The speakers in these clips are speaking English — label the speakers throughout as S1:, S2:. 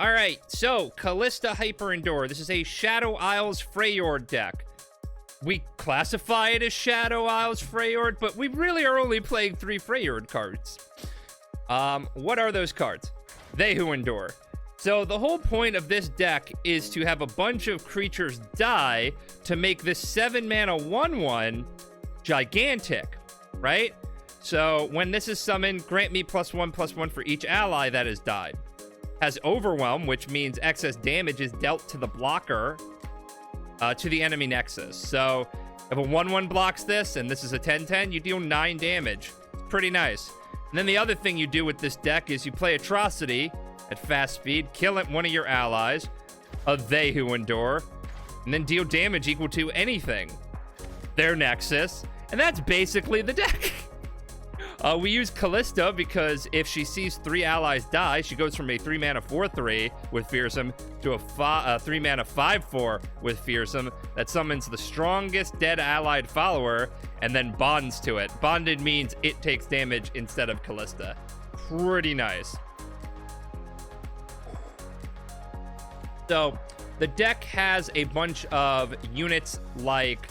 S1: All right, so Kalista Hyper Endure. This is a Shadow Isles Freyord deck. We classify it as Shadow Isles Freyord, but we really are only playing 3 Freyord cards. What are those cards? They Who Endure. So the whole point of this deck is to have a bunch of creatures die to make this 7-mana 1/1 gigantic, right? So when this is summoned, grant me +1/+1 for each ally that has died. Has Overwhelm, which means excess damage is dealt to the blocker, to the enemy nexus. So if a 1/1 blocks this, and this is a 10/10, you deal 9 damage. Pretty nice. And then the other thing you do with this deck is you play Atrocity at fast speed, kill one of your allies, They Who Endure, and then deal damage equal to anything, their nexus, and that's basically the deck. We use Kalista because if she sees 3 allies die, she goes from a 3-mana 4/3 with Fearsome to a 3-mana 5/4 with Fearsome that summons the strongest dead allied follower and then bonds to it. Bonded means it takes damage instead of Kalista. Pretty nice. So the deck has a bunch of units like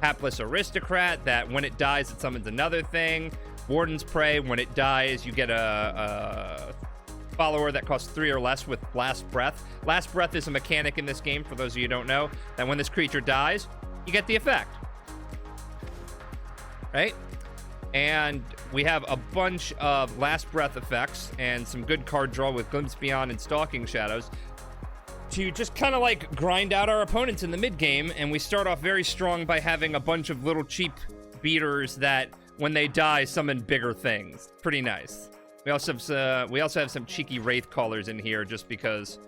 S1: Hapless Aristocrat, that when it dies, it summons another thing. Warden's Prey, when it dies, you get a follower that costs 3 or less with Last Breath. Last Breath is a mechanic in this game, for those of you who don't know, that when this creature dies, you get the effect. Right? And we have a bunch of Last Breath effects and some good card draw with Glimpse Beyond and Stalking Shadows to just kind of like grind out our opponents in the mid game. And we start off very strong by having a bunch of little cheap beaters that when they die summon bigger things. Pretty nice. We also have some cheeky Wraith Callers in here just because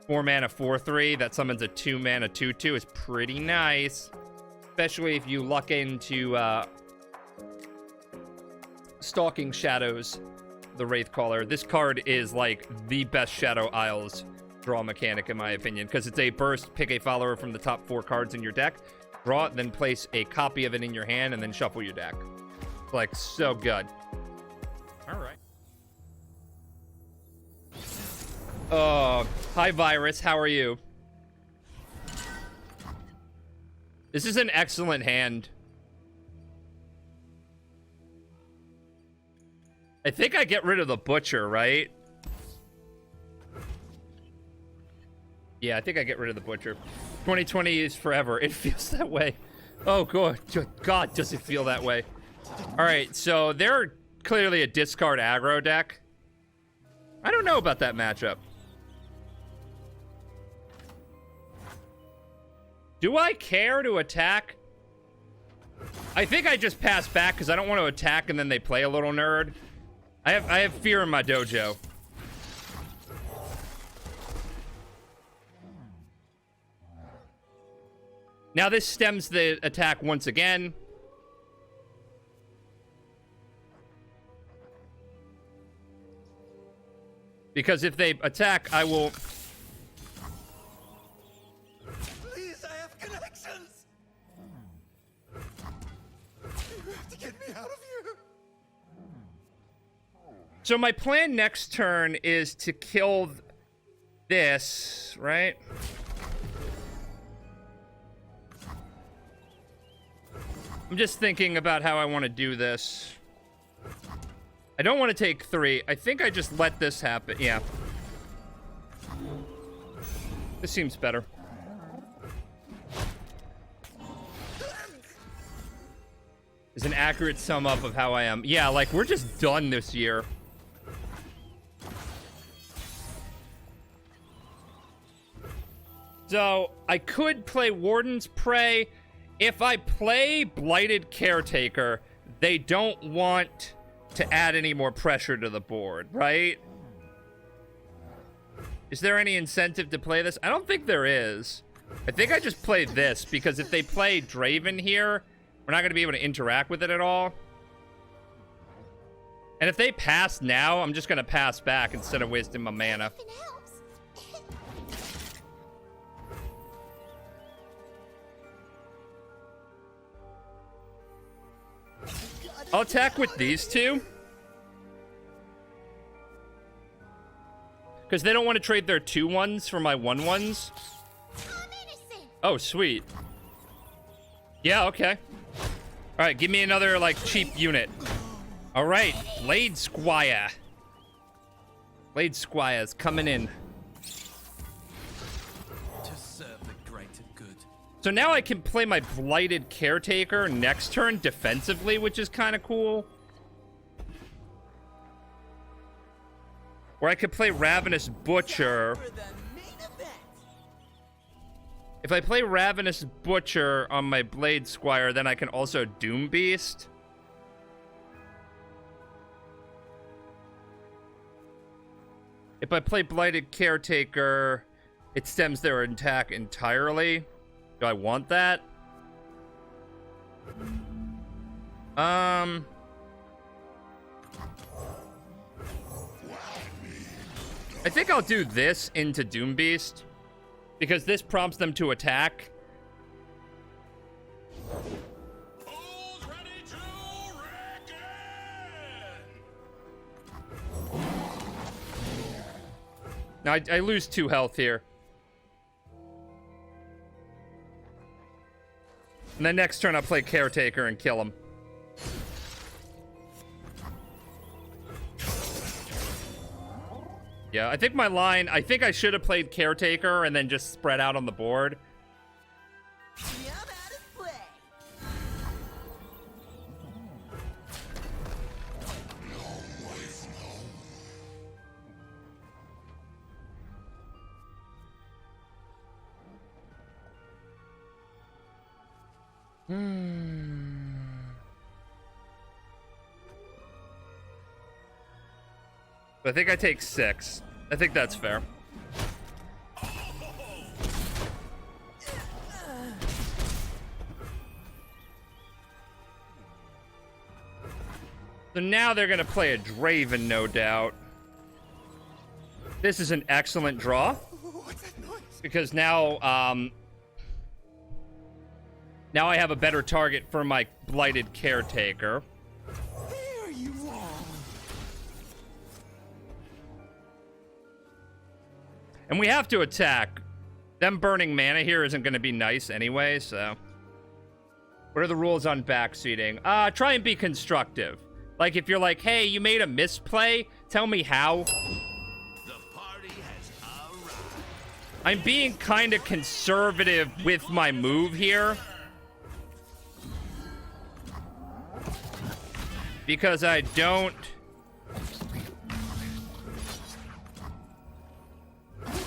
S1: 4-mana 4/3 that summons a 2-mana 2/2 is pretty nice, especially if you luck into Stalking Shadows, the Wraith Caller. This card is like the best Shadow Isles draw mechanic in my opinion, because it's a burst, pick a follower from the top 4 cards in your deck, draw it, then place a copy of it in your hand, and then shuffle your deck. It's like so good. All right. Oh, hi Virus, how are you? This is an excellent hand. I think I get rid of the Butcher, right? Yeah, I think I get rid of the Butcher. 2020 is forever. It feels that way. Oh, God, does it feel that way. All right, so they're clearly a discard aggro deck. I don't know about that matchup. Do I care to attack? I think I just pass back because I don't want to attack and then they play a little nerd. I have fear in my dojo. Now this stems the attack once again. Because if they attack, I will...
S2: Please, I have connections! You have to get me out of here!
S1: So my plan next turn is to kill this, right? I'm just thinking about how I want to do this. I don't want to take 3. I think I just let this happen. Yeah. This seems better. Is an accurate sum up of how I am. Yeah, like, we're just done this year. So, I could play Warden's Prey. If I play Blighted Caretaker, they don't want to add any more pressure to the board, right? Is there any incentive to play this? I don't think there is. I think I just play this, because if they play Draven here, we're not going to be able to interact with it at all. And if they pass now, I'm just going to pass back instead of wasting my mana. I'll attack with these two. Because they don't want to trade their 2/1s for my 1/1s. Oh, sweet. Yeah, okay. All right, give me another, like, cheap unit. All right, Blade Squire. Blade Squire's coming in.
S2: To serve the greater good.
S1: So now I can play my Blighted Caretaker next turn defensively, which is kind of cool. Or I could play Ravenous Butcher. If I play Ravenous Butcher on my Blade Squire, then I can also Doom Beast. If I play Blighted Caretaker, it stems their attack entirely. Do I want that? I think I'll do this into Doom Beast, because this prompts them to attack.
S2: Who's ready to reckon?
S1: Now, I lose 2 health here. And then next turn I'll play Caretaker and kill him. Yeah, I think my line... I think I should have played Caretaker and then just spread out on the board. I think I take 6. I think that's fair. So now they're gonna play a Draven, no doubt. This is an excellent draw.
S2: What's that noise?
S1: Because now, now I have a better target for my Blighted Caretaker.
S2: There you are.
S1: And we have to attack. Them burning mana here isn't going to be nice anyway, so... What are the rules on backseating? Try and be constructive. Like, if you're like, hey, you made a misplay, tell me how.
S2: The party has arrived.
S1: I'm being kind of conservative with my move here. Because I don't...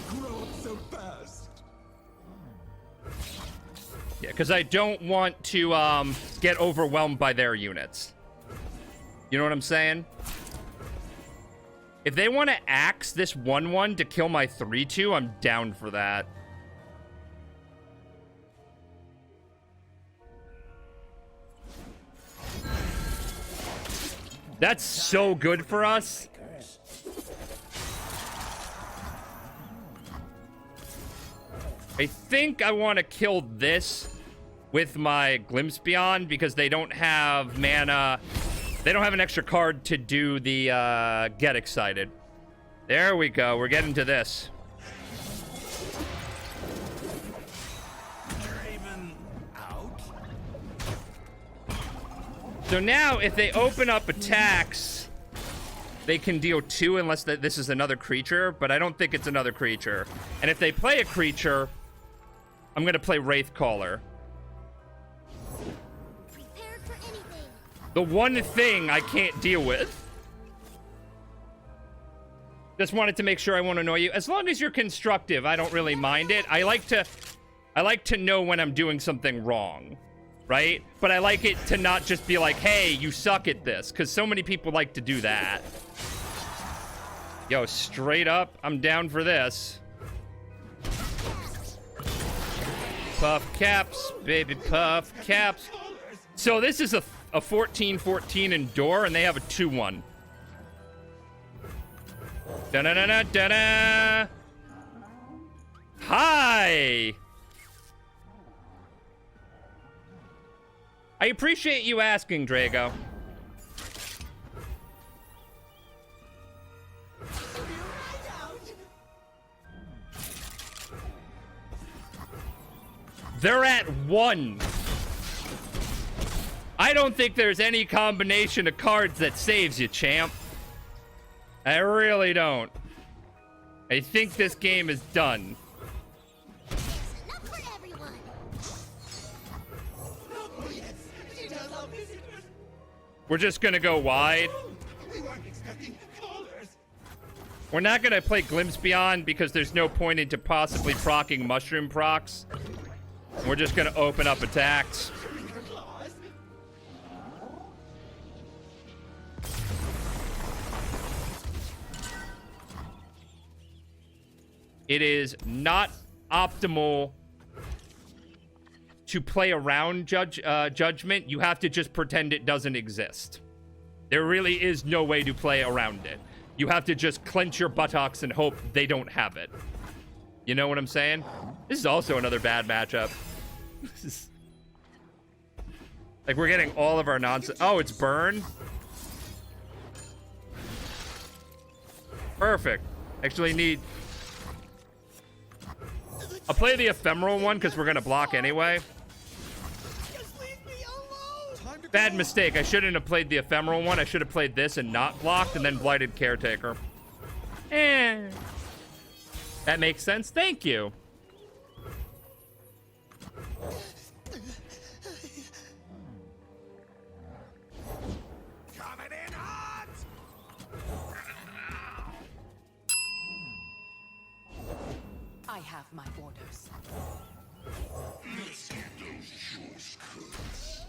S2: Grow up so fast.
S1: Yeah, because I don't want to get overwhelmed by their units. You know what I'm saying? If they want to axe this 1/1 to kill my 3/2, I'm down for that. That's so good for us. I think I want to kill this with my Glimpse Beyond because they don't have mana. They don't have an extra card to do the Get Excited. There we go. We're getting to this.
S2: Draven out.
S1: So now, if they open up attacks, they can deal 2 unless this is another creature, but I don't think it's another creature. And if they play a creature, I'm going to play Wraithcaller.
S3: Prepare for anything.
S1: The one thing I can't deal with. Just wanted to make sure I won't annoy you. As long as you're constructive, I don't really mind it. I like to know when I'm doing something wrong, right? But I like it to not just be like, hey, you suck at this, because so many people like to do that. Yo, straight up, I'm down for this. Puff caps, baby, puff caps. So this is a 14/14 Endure, and they have a 2/1. Da-da-da-da-da-da! Hi! I appreciate you asking, Drago. They're at 1. I don't think there's any combination of cards that saves you, champ. I really don't. I think this game is done.
S3: Enough for everyone.
S1: We're just gonna go wide.
S2: We weren't expecting callers.
S1: We're not gonna play Glimpse Beyond because there's no point into possibly procking mushroom procs. We're just gonna open up attacks. It is not optimal to play around Judgment. You have to just pretend it doesn't exist. There really is no way to play around it. You have to just clench your buttocks and hope they don't have it. You know what I'm saying? This is also another bad matchup. This is... Like, we're getting all of our nonsense. Oh, it's burn? Perfect. Actually need... I'll play the ephemeral one because we're going to block anyway.
S2: Just leave me alone.
S1: Bad mistake. I shouldn't have played the ephemeral one. I should have played this and not blocked and then blighted caretaker. That makes sense. Thank you.
S2: Coming in hot.
S4: I have my orders.
S2: Let's get those choice cuts.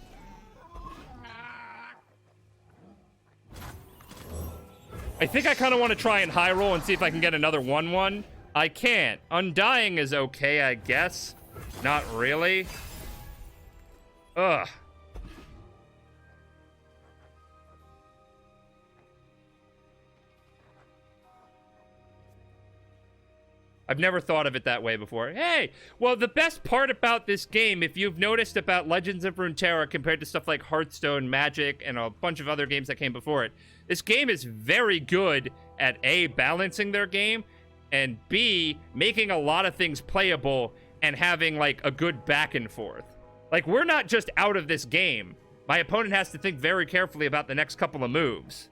S1: I think I kind of want to try and high roll and see if I can get another 1-1. I can't. Undying is okay, I guess. Not really. Ugh. I've never thought of it that way before. Hey, well, the best part about this game, if you've noticed about Legends of Runeterra compared to stuff like Hearthstone, Magic, and a bunch of other games that came before it, this game is very good at A, balancing their game, and B, making a lot of things playable and having, like, a good back and forth. Like, we're not just out of this game. My opponent has to think very carefully about the next couple of moves.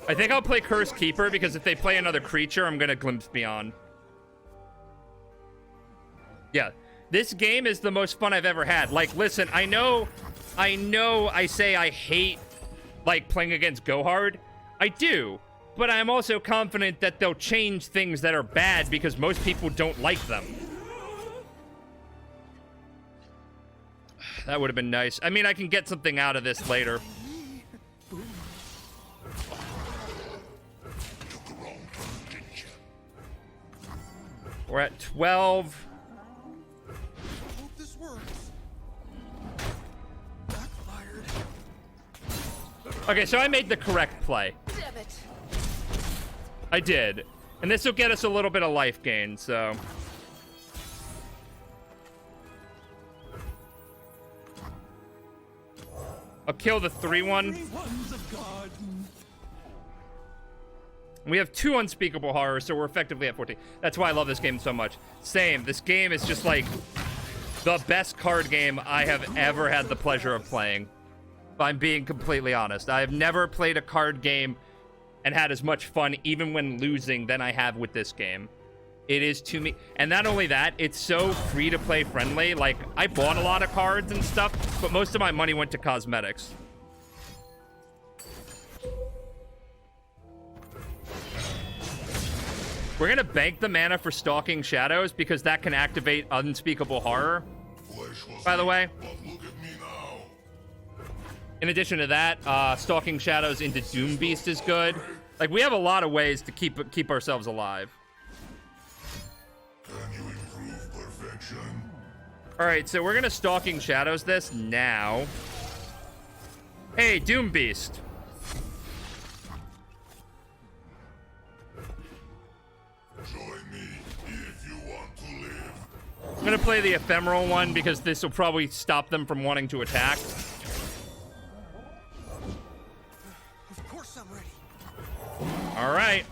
S1: I think I'll play Curse Keeper because if they play another creature, I'm gonna Glimpse Beyond. Yeah, this game is the most fun I've ever had. Like, listen, I know I say I hate, like, playing against Go Hard. I do, but I'm also confident that they'll change things that are bad because most people don't like them. That would have been nice. I mean, I can get something out of this later. We're at 12.
S2: Hope this works. Backfired.
S1: Okay, so I made the correct play.
S4: Damn it.
S1: I did. And this will get us a little bit of life gain, so... I'll kill the 3-1.
S2: Ones of garden.
S1: We have 2 unspeakable horrors, so we're effectively at 14. That's why I love this game so much. Same. This game is just like the best card game I have ever had the pleasure of playing. If I'm being completely honest. I have never played a card game and had as much fun, even when losing, than I have with this game. It is to me. And not only that, it's so free-to-play friendly. Like, I bought a lot of cards and stuff, but most of my money went to cosmetics. We're gonna bank the mana for Stalking Shadows because that can activate Unspeakable Horror, by the way. In addition to that, Stalking Shadows into Doom Beast is good. Like, we have a lot of ways to keep ourselves alive.
S2: Can you improve perfection?
S1: All right, so we're gonna Stalking Shadows this now. Hey, Doom Beast.
S2: Join me if you want to live.
S1: I'm gonna play the ephemeral one because this will probably stop them from wanting to attack.
S2: Of course I'm ready.
S1: All right.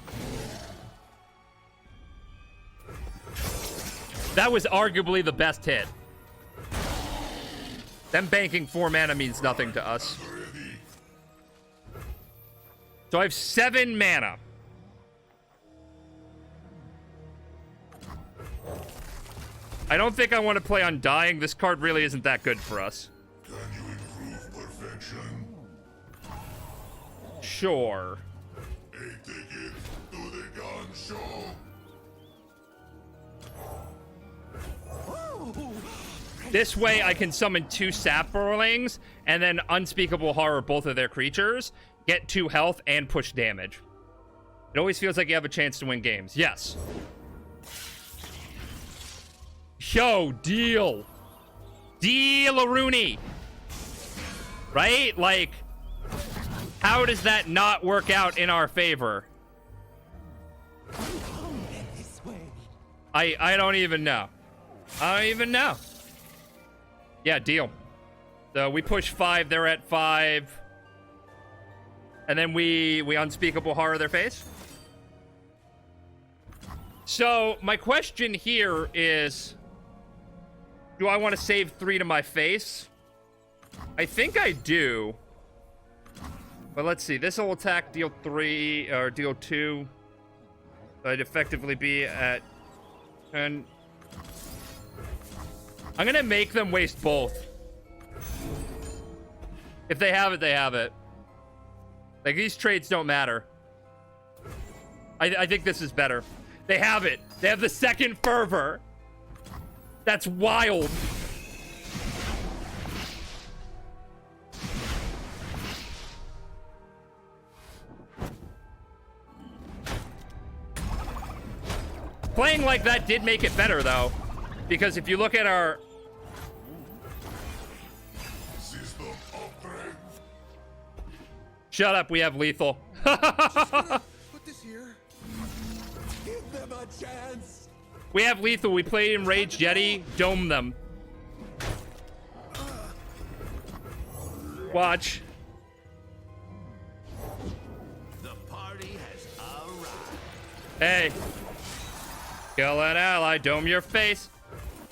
S1: That was arguably the best hit. Them banking 4 mana means nothing to us. So I have 7 mana. I don't think I want to play Undying. This card really isn't that good for us.
S2: Can you improve perfection?
S1: Sure.
S2: A ticket to the gun show.
S1: This way I can summon 2 Saplings and then Unspeakable Horror both of their creatures, get 2 health, and push damage. It always feels like you have a chance to win games. Yes. Yo, deal. Deal-a-rooney. Right? Like, how does that not work out in our favor? I don't even know. I don't even know. Yeah, deal. So we push 5, they're at 5. And then we Unspeakable Horror their face. So my question here is, do I want to save 3 to my face? I think I do. But let's see. This will attack, deal 3, or deal 2. So I'd effectively be at 10. I'm going to make them waste both. If they have it, they have it. Like, these trades don't matter. I think this is better. They have it. They have the second fervor. That's wild. Playing like that did make it better, though. Because if you look at our...
S2: System upgrade.
S1: Shut up, we have lethal.
S2: Put this here.
S5: Give them a chance.
S1: We have lethal. We played Enraged Yeti. Dome them. Watch.
S5: The party has arrived.
S1: Hey. Kill an ally. Dome your face.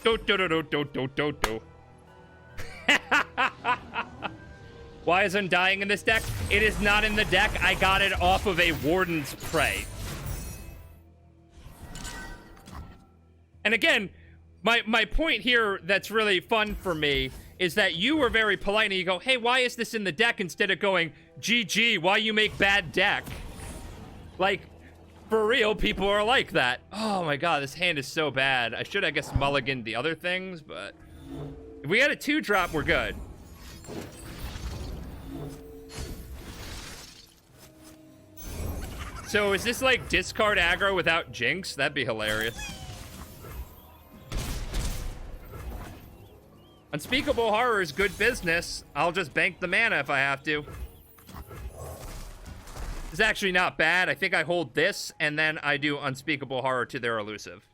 S1: Do do do do do do do do. Why is Undying in this deck? It is not in the deck. I got it off of a Warden's Prey. And again, my point here that's really fun for me is that you were very polite and you go, hey, why is this in the deck instead of going, GG, why you make bad deck? Like, for real, people are like that. Oh my god, this hand is so bad. I should, I guess, mulligan the other things, but if we had a 2-drop, we're good. So is this like discard aggro without Jinx? That'd be hilarious. Unspeakable Horror is good business. I'll just bank the mana if I have to. It's actually not bad. I think I hold this, and then I do Unspeakable Horror to their elusive.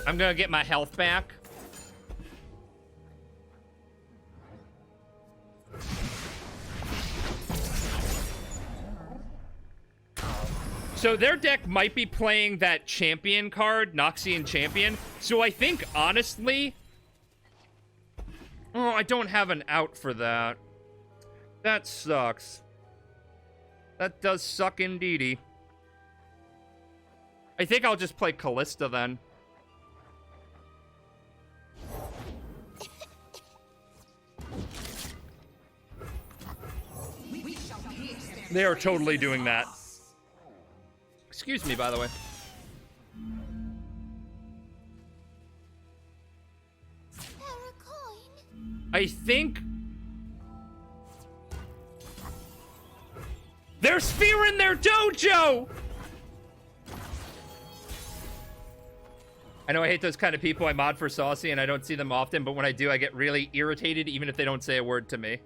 S1: I'm gonna get my health back. So their deck might be playing that champion card, Noxian Champion. So I think, honestly... Oh, I don't have an out for that. That sucks. That does suck indeedy. I think I'll just play Kalista then. They are totally doing that. Excuse me, by the way. I think... They're spearing their dojo! I know I hate those kind of people. I mod for Saucy and I don't see them often, but when I do, I get really irritated even if they don't say a word to me.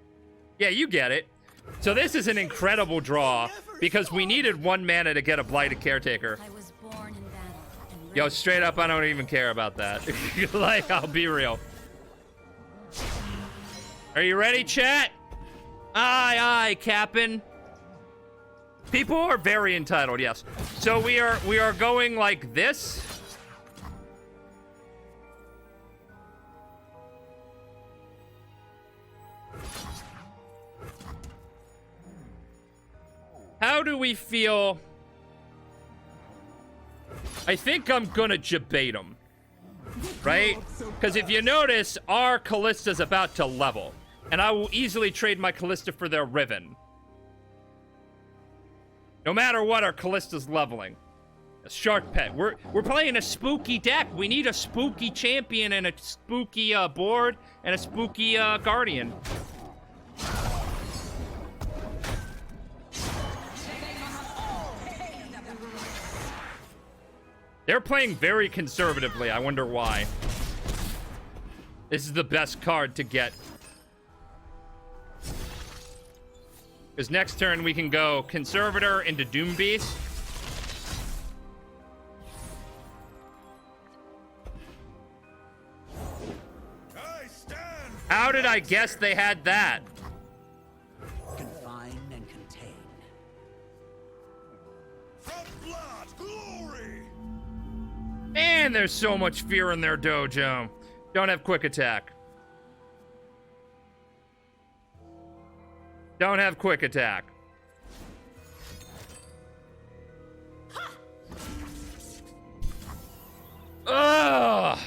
S1: Yeah, you get it. So this is an incredible draw because we needed 1 mana to get a blighted caretaker.
S3: I was born in battle. And
S1: Yo, straight up, I don't even care about that. Like, I'll be real. Are you ready, chat? Aye, aye, Cap'n. People are very entitled, yes. So we are going like this. How do we feel? I think I'm gonna debate him, right? Because if you notice, our Kalista's about to level, and I will easily trade my Kalista for their Riven. No matter what, our Kalista's leveling. A Shark Pet. We're playing a spooky deck. We need a spooky champion and a spooky board and a spooky Guardian. They're playing very conservatively. I wonder why. This is the best card to get. Because next turn we can go Conservator into Doom Beast. How did I guess they had that?
S5: Confine and contain. From blood, glory.
S1: Man, there's so much fear in their dojo. Don't have quick attack. Don't have quick attack. Ugh.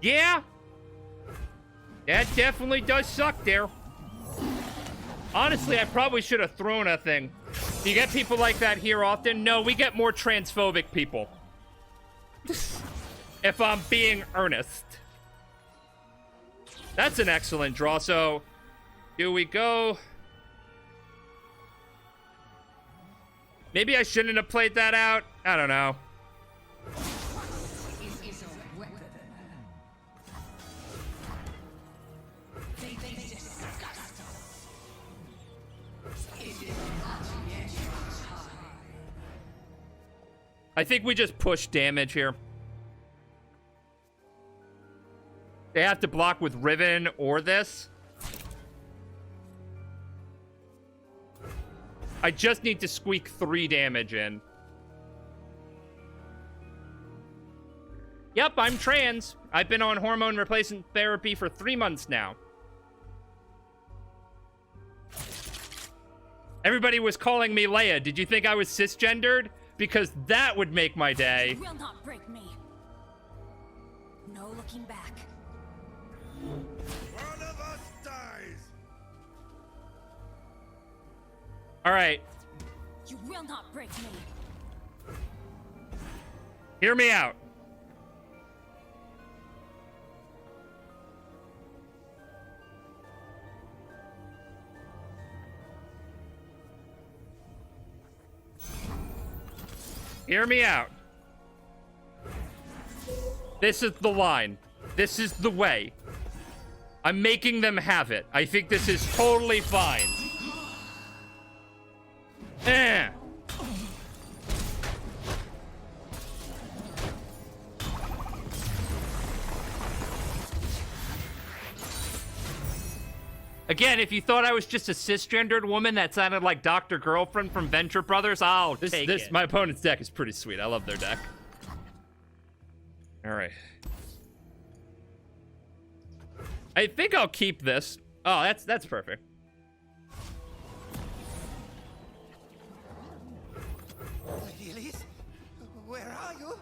S1: Yeah. That definitely does suck there. Honestly, I probably should have thrown a thing. Do you get people like that here often? No, we get more transphobic people. If I'm being earnest. That's an excellent draw. So, do we go? Maybe I shouldn't have played that out. I don't know. I think we just push damage here. They have to block with Riven or this. I just need to squeak 3 damage in. Yep, I'm trans. I've been on hormone replacement therapy for 3 months now. Everybody was calling me Leia. Did you think I was cisgendered? Because that would make my day.
S3: You will not break me. No looking back.
S5: One of us dies.
S1: All right.
S3: You will not break me.
S1: Hear me out. Hear me out. This is the line. This is the way. I'm making them have it. I think this is totally fine. Eh. Again, if you thought I was just a cisgendered woman that sounded like Dr. Girlfriend from Venture Brothers, I'll take it. My opponent's deck is pretty sweet. I love their deck. All right. I think I'll keep this. Oh, that's perfect.
S5: Lilies, where are you?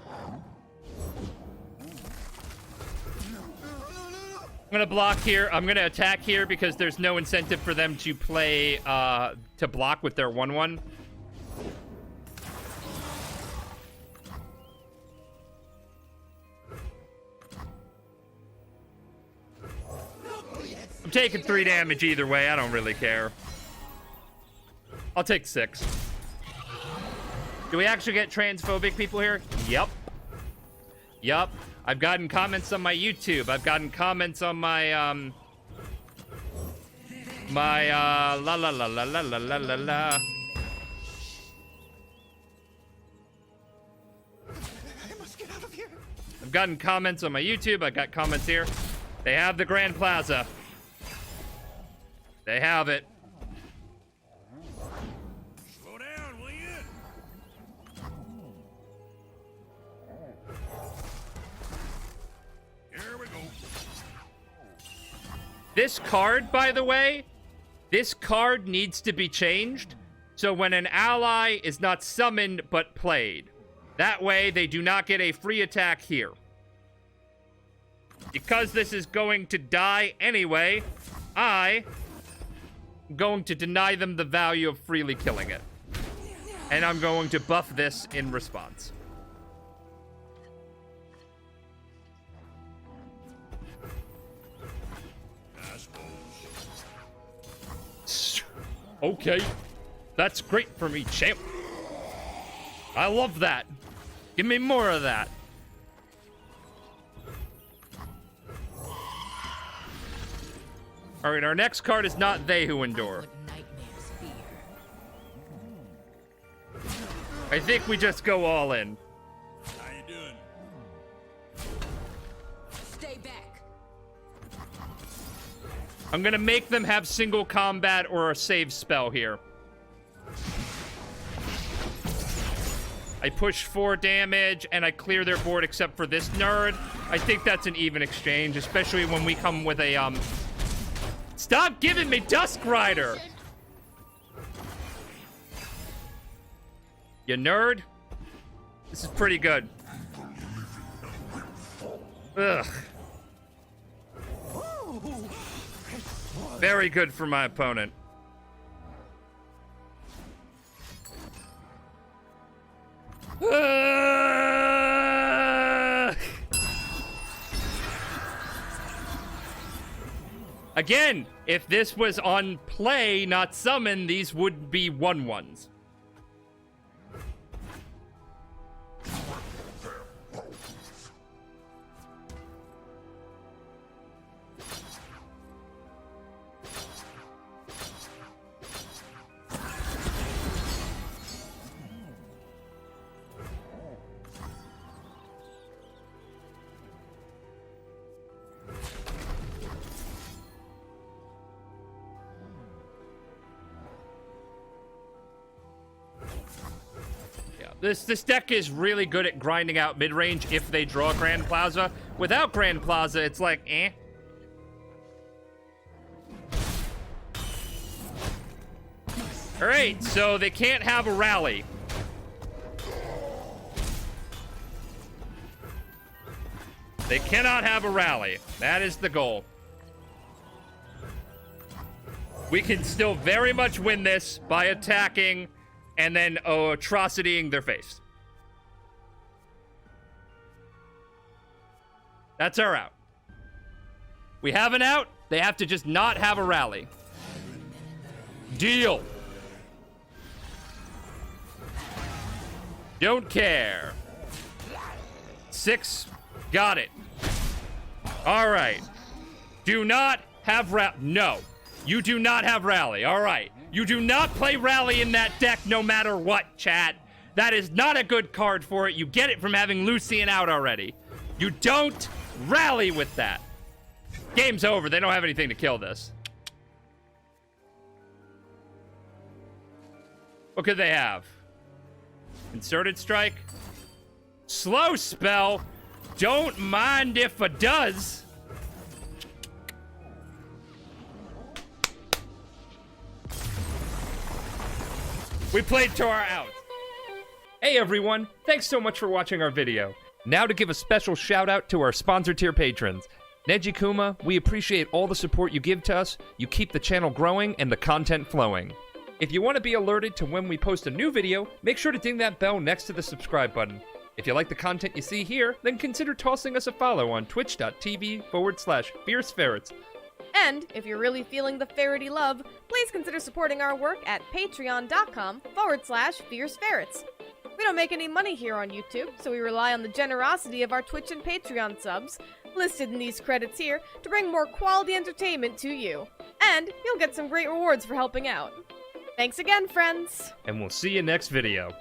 S1: I'm gonna block here. I'm gonna attack here because there's no incentive for them to play to block with their 1/1. I'm taking 3 damage either way. I don't really care. I'll take 6. Do we actually get transphobic people here? Yep. Yup. I've gotten comments on my YouTube. I've gotten comments on my, la la la la la la la la la.
S5: I must get out of here.
S1: I've gotten comments on my YouTube. I got comments here. They have the Grand Plaza. They have it.
S5: Slow down, will you? Here we go.
S1: This card, by the way, this card needs to be changed. So when an ally is not summoned but played, that way they do not get a free attack here. Because this is going to die anyway, I'm going to deny them the value of freely killing it. And I'm going to buff this in response. Okay. That's great for me, champ. I love that. Give me more of that. All right, our next card is not They Who Endure.
S4: What nightmares fear.
S1: I think we just go all in.
S5: How you doing?
S4: Stay back.
S1: I'm gonna make them have single combat or a save spell here. I push 4 damage and I clear their board except for this nerd. I think that's an even exchange, especially when we come with a, Stop giving me Dusk Rider! You nerd? This is pretty good. Ugh. Very good for my opponent. Again, if this was on play, not summon, these would be 1/1s. This deck is really good at grinding out mid-range if they draw Grand Plaza. Without Grand Plaza, it's like, eh. Alright, so they can't have a rally. They cannot have a rally. That is the goal. We can still very much win this by attacking and then atrocitying their face. That's our out. We have an out. They have to just not have a rally. Deal. Don't care. 6. Got it. All right. Do not have no. You do not have rally. All right. You do not play rally in that deck no matter what, chat. That is not a good card for it. You get it from having Lucian out already. You don't rally with that. Game's over. They don't have anything to kill this. What could they have? Inserted strike? Slow spell? Don't mind if it does. We played to our out. Hey everyone, thanks so much for watching our video. Now to give a special shout out to our sponsor tier patrons. Neji Kuma, we appreciate all the support you give to us. You keep the channel growing and the content flowing. If you want to be alerted to when we post a new video, make sure to ding that bell next to the subscribe button. If you like the content you see here, then consider tossing us a follow on twitch.tv/fierceferrets.
S6: And if you're really feeling the ferrety love, please consider supporting our work at patreon.com/fierceferrets. We don't make any money here on YouTube, so we rely on the generosity of our Twitch and Patreon subs, listed in these credits here, to bring more quality entertainment to you. And you'll get some great rewards for helping out. Thanks again, friends!
S1: And we'll see you next video.